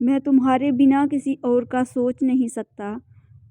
میں تمہارے بنا کسی اور کا سوچ نہیں سکتا۔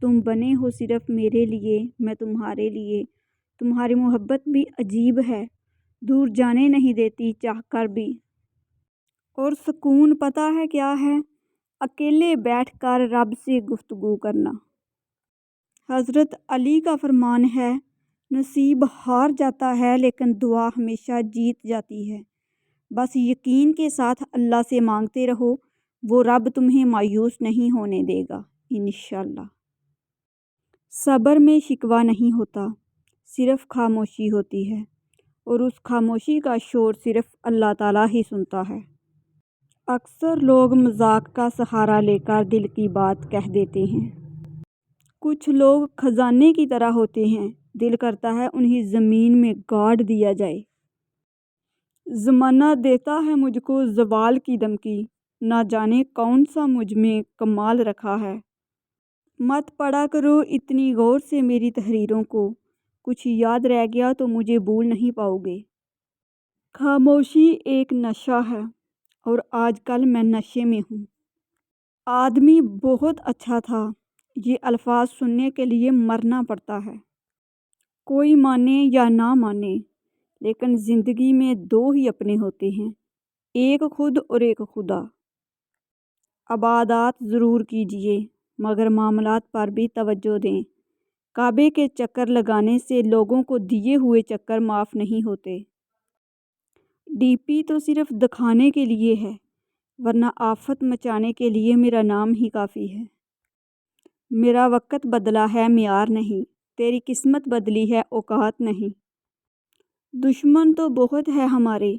تم بنے ہو صرف میرے لیے، میں تمہارے لیے۔ تمہاری محبت بھی عجیب ہے، دور جانے نہیں دیتی چاہ کر بھی۔ اور سکون پتہ ہے کیا ہے؟ اکیلے بیٹھ کر رب سے گفتگو کرنا۔ حضرت علی کا فرمان ہے، نصیب ہار جاتا ہے لیکن دعا ہمیشہ جیت جاتی ہے۔ بس یقین کے ساتھ اللہ سے مانگتے رہو، وہ رب تمہیں مایوس نہیں ہونے دے گا انشاءاللہ۔ صبر میں شکوہ نہیں ہوتا، صرف خاموشی ہوتی ہے، اور اس خاموشی کا شور صرف اللہ تعالیٰ ہی سنتا ہے۔ اکثر لوگ مذاق کا سہارا لے کر دل کی بات کہہ دیتے ہیں۔ کچھ لوگ خزانے کی طرح ہوتے ہیں، دل کرتا ہے انہیں زمین میں گاڑ دیا جائے۔ زمانہ دیتا ہے مجھ کو زوال کی دھمکی، نہ جانے کون سا مجھ میں کمال رکھا ہے۔ مت پڑھا کرو اتنی غور سے میری تحریروں کو، کچھ یاد رہ گیا تو مجھے بھول نہیں پاؤ گے۔ خاموشی ایک نشہ ہے، اور آج کل میں نشے میں ہوں۔ آدمی بہت اچھا تھا، یہ الفاظ سننے کے لیے مرنا پڑتا ہے۔ کوئی مانے یا نہ مانے، لیکن زندگی میں دو ہی اپنے ہوتے ہیں، ایک خود اور ایک خدا۔ عبادات ضرور کیجیے، مگر معاملات پر بھی توجہ دیں۔ کعبے کے چکر لگانے سے لوگوں کو دیے ہوئے چکر معاف نہیں ہوتے۔ ڈی پی تو صرف دکھانے کے لیے ہے، ورنہ آفت مچانے کے لیے میرا نام ہی کافی ہے۔ میرا وقت بدلا ہے معیار نہیں، تیری قسمت بدلی ہے اوقات نہیں۔ دشمن تو بہت ہے ہمارے،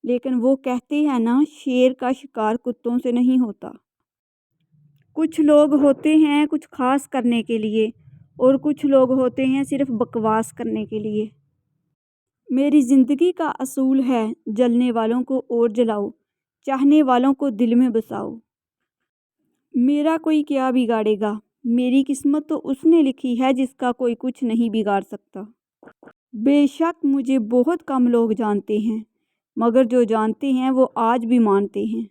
لیکن وہ کہتے ہیں نا شیر کا شکار کتوں سے نہیں ہوتا۔ کچھ لوگ ہوتے ہیں کچھ خاص کرنے کے لیے، اور کچھ لوگ ہوتے ہیں صرف بکواس کرنے کے لیے۔ میری زندگی کا اصول ہے، جلنے والوں کو اور جلاؤ، چاہنے والوں کو دل میں بساؤ۔ میرا کوئی کیا بگاڑے گا، میری قسمت تو اس نے لکھی ہے جس کا کوئی کچھ نہیں بگاڑ سکتا۔ بے شک مجھے بہت کم لوگ جانتے ہیں، مگر جو جانتے ہیں وہ آج بھی مانتے ہیں۔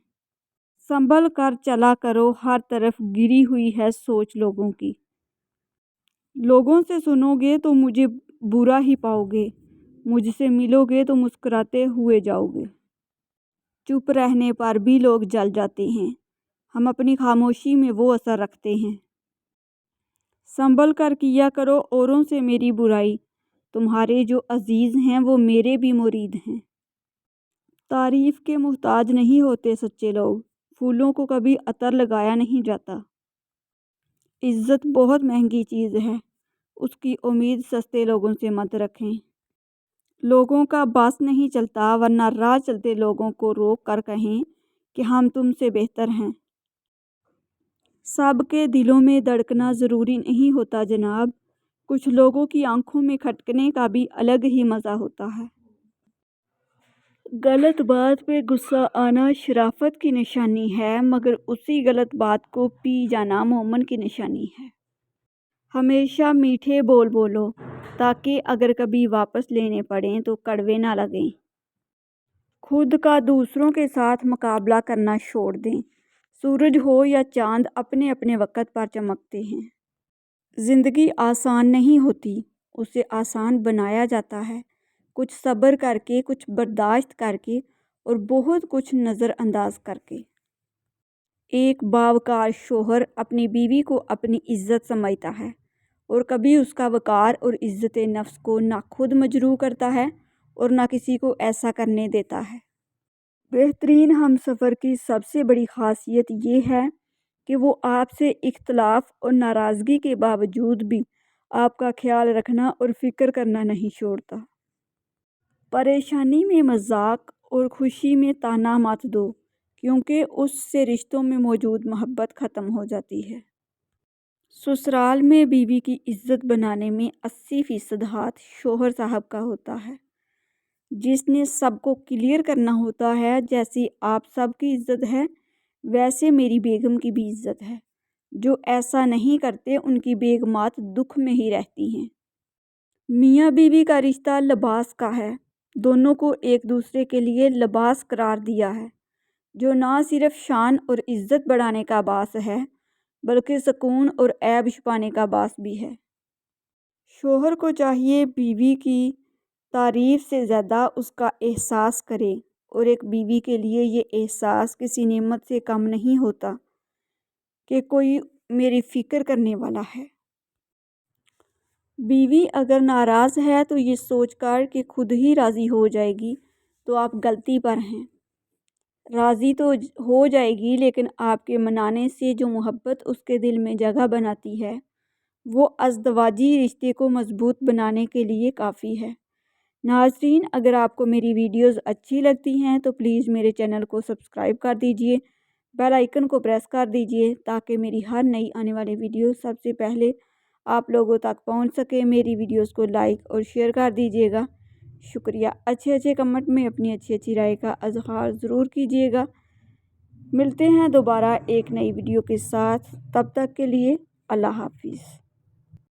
سنبھل کر چلا کرو، ہر طرف گری ہوئی ہے سوچ لوگوں کی۔ لوگوں سے سنو گے تو مجھے برا ہی پاؤ گے، مجھ سے ملو گے تو مسکراتے ہوئے جاؤ گے۔ چپ رہنے پر بھی لوگ جل جاتے ہیں، ہم اپنی خاموشی میں وہ اثر رکھتے ہیں۔ سنبھل کر کیا کرو اوروں سے میری برائی، تمہارے جو عزیز ہیں وہ میرے بھی مرید ہیں۔ تعریف کے محتاج نہیں ہوتے سچے لوگ، پھولوں کو کبھی عطر لگایا نہیں جاتا۔ عزت بہت مہنگی چیز ہے، اس کی امید سستے لوگوں سے مت رکھیں۔ لوگوں کا بس نہیں چلتا، ورنہ راہ چلتے لوگوں کو روک کر کہیں کہ ہم تم سے بہتر ہیں۔ سب کے دلوں میں دھڑکنا ضروری نہیں ہوتا جناب، کچھ لوگوں کی آنکھوں میں کھٹکنے کا بھی الگ ہی مزہ ہوتا ہے۔ غلط بات پہ غصہ آنا شرافت کی نشانی ہے، مگر اسی غلط بات کو پی جانا مومن کی نشانی ہے۔ ہمیشہ میٹھے بول بولو، تاکہ اگر کبھی واپس لینے پڑیں تو کڑوے نہ لگیں۔ خود کا دوسروں کے ساتھ مقابلہ کرنا چھوڑ دیں۔ سورج ہو یا چاند اپنے اپنے وقت پر چمکتے ہیں۔ زندگی آسان نہیں ہوتی، اسے آسان بنایا جاتا ہے، کچھ صبر کر کے، کچھ برداشت کر کے، اور بہت کچھ نظر انداز کر کے۔ ایک باوقار شوہر اپنی بیوی کو اپنی عزت سمجھتا ہے، اور کبھی اس کا وقار اور عزت نفس کو نہ خود مجروح کرتا ہے اور نہ کسی کو ایسا کرنے دیتا ہے۔ بہترین ہمسفر کی سب سے بڑی خاصیت یہ ہے کہ وہ آپ سے اختلاف اور ناراضگی کے باوجود بھی آپ کا خیال رکھنا اور فکر کرنا نہیں چھوڑتا۔ پریشانی میں مذاق اور خوشی میں طعنہ مت دو، کیونکہ اس سے رشتوں میں موجود محبت ختم ہو جاتی ہے۔ سسرال میں بیوی کی عزت بنانے میں 80% ہاتھ شوہر صاحب کا ہوتا ہے، جس نے سب کو کلیئر کرنا ہوتا ہے جیسی آپ سب کی عزت ہے ویسے میری بیگم کی بھی عزت ہے۔ جو ایسا نہیں کرتے ان کی بیگمات دکھ میں ہی رہتی ہیں۔ میاں بیوی کا رشتہ لباس کا ہے، دونوں کو ایک دوسرے کے لیے لباس قرار دیا ہے۔ جو نہ صرف شان اور عزت بڑھانے کا باعث ہے بلکہ سکون اور عیب چھپانے کا باعث بھی ہے۔ شوہر کو چاہیے بیوی کی تعریف سے زیادہ اس کا احساس کرے، اور ایک بیوی کے لیے یہ احساس کسی نعمت سے کم نہیں ہوتا کہ کوئی میری فکر کرنے والا ہے۔ بیوی اگر ناراض ہے تو یہ سوچ کر کہ خود ہی راضی ہو جائے گی تو آپ غلطی پر ہیں۔ راضی تو ہو جائے گی لیکن آپ کے منانے سے جو محبت اس کے دل میں جگہ بناتی ہے وہ ازدواجی رشتے کو مضبوط بنانے کے لیے کافی ہے۔ ناظرین، اگر آپ کو میری ویڈیوز اچھی لگتی ہیں تو پلیز میرے چینل کو سبسکرائب کر دیجئے، بیل آئیکن کو پریس کر دیجئے تاکہ میری ہر نئی آنے والی ویڈیو سب سے پہلے آپ لوگوں تک پہنچ سکے۔ میری ویڈیوز کو لائک اور شیئر کر دیجئے گا۔ شکریہ۔ اچھے کمنٹ میں اپنی اچھی رائے کا اظہار ضرور کیجئے گا۔ ملتے ہیں دوبارہ ایک نئی ویڈیو کے ساتھ، تب تک کے لیے اللہ حافظ۔